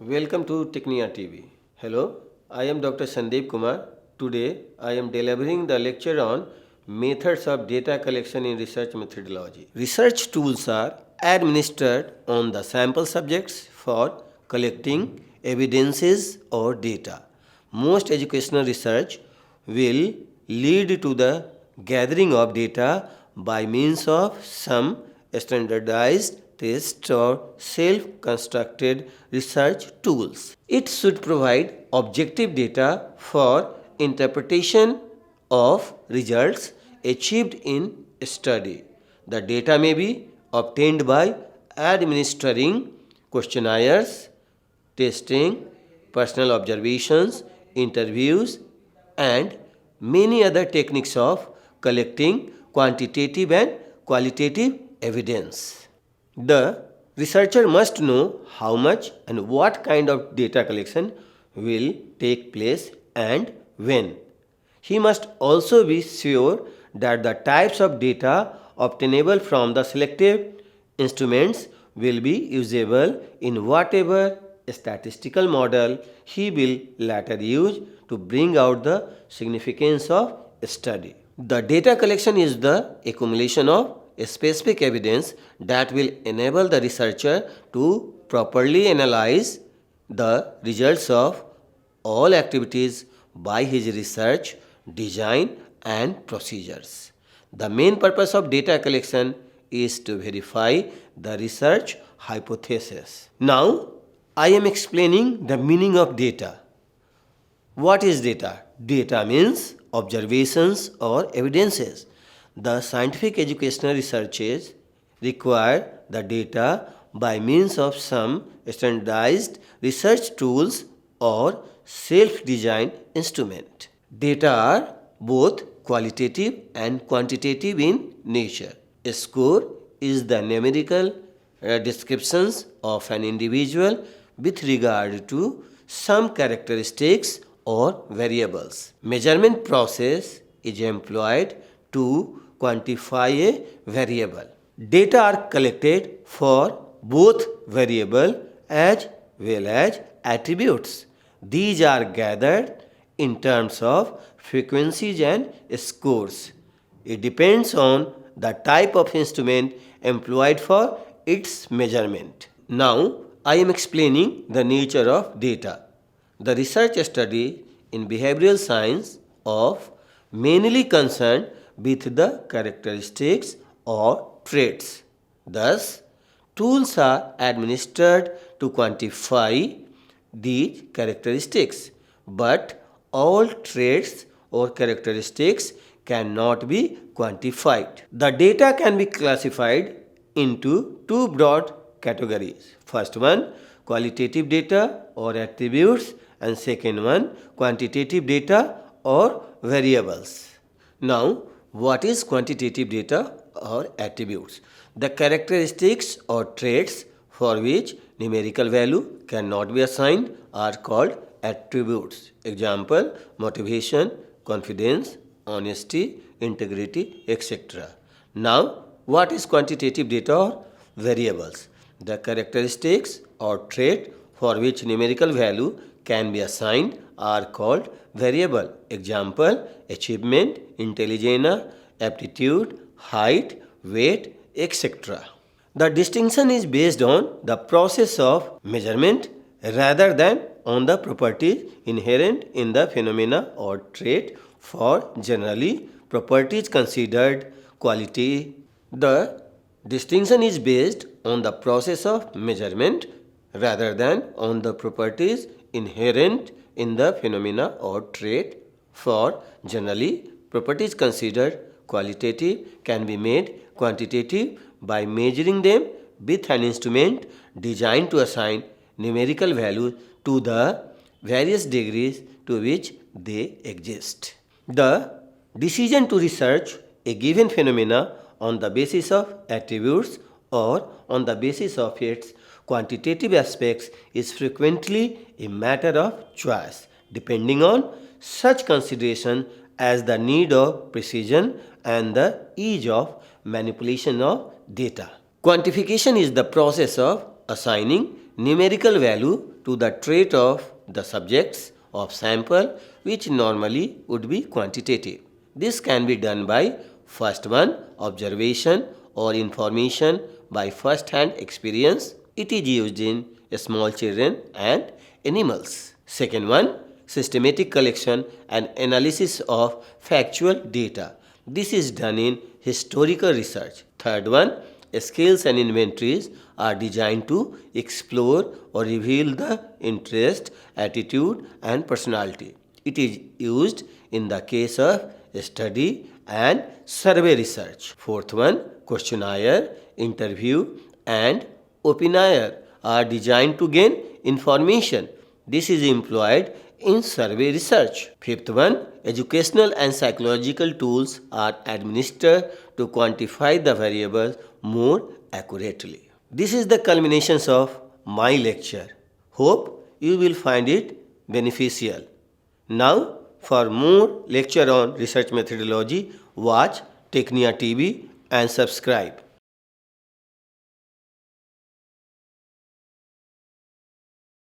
Welcome to Technia TV. Hello, I am Dr. Sandeep Kumar. Today I am delivering the lecture on methods of data collection in research methodology. Research tools are administered on the sample subjects for collecting evidences or data. Most educational research will lead to the gathering of data by means of some standardized tests or self-constructed research tools. It should provide objective data for interpretation of results achieved in a study. The data may be obtained by administering questionnaires, testing, personal observations, interviews, and many other techniques of collecting quantitative and qualitative evidence. The researcher must know how much and what kind of data collection will take place and when. He must also be sure that the types of data obtainable from the selected instruments will be usable in whatever statistical model he will later use to bring out the significance of a study. The data collection is the accumulation of a specific evidence that will enable the researcher to properly analyze the results of all activities by his research, design, and procedures. The main purpose of data collection is to verify the research hypothesis. Now, I am explaining the meaning of data. What is data? Data means observations or evidences. The scientific educational researches require the data by means of some standardized research tools or self-designed instrument. Data are both qualitative and quantitative in nature. A score is the numerical descriptions of an individual with regard to some characteristics or variables. Measurement process is employed to quantify a variable. Data are collected for both variable as well as attributes. These are gathered in terms of frequencies and scores. It depends on the type of instrument employed for its measurement. Now, I am explaining the nature of data. The research study in behavioral science of mainly concerned with the characteristics or traits. Thus, tools are administered to quantify these characteristics, but all traits or characteristics cannot be quantified. The data can be classified into two broad categories. First one, qualitative data or attributes, and second one, quantitative data or variables. Now, what is quantitative data or attributes? The characteristics or traits for which numerical value cannot be assigned are called attributes. Example, motivation, confidence, honesty, integrity, etc. Now, what is quantitative data or variables? The characteristics or trait for which numerical value can be assigned are called variable. Example, achievement, intelligence, aptitude, height, weight, etc. The distinction is based on the process of measurement rather than on the properties inherent in the phenomena or trait. For generally properties considered quality, the distinction is based on the process of measurement rather than on the properties inherent in the phenomena or trait. For generally properties considered qualitative can be made quantitative by measuring them with an instrument designed to assign numerical value to the various degrees to which they exist. The decision to research a given phenomena on the basis of attributes or on the basis of its quantitative aspects is frequently a matter of choice, depending on such consideration as the need of precision and the ease of manipulation of data. Quantification is the process of assigning numerical value to the trait of the subjects of sample which normally would be quantitative. This can be done by first one, observation or information by first-hand experience. It is used in small children and animals. Second one, systematic collection and analysis of factual data. This is done in historical research. Third one, scales and inventories are designed to explore or reveal the interest, attitude and personality. It is used in the case of study and survey research. Fourth one, questionnaire, interview and opinier are designed to gain information. This is employed in survey research. Fifth one, educational and psychological tools are administered to quantify the variables more accurately. This is the culminations of my lecture. Hope you will find it beneficial. Now, for more lecture on research methodology, watch Technia TV and subscribe.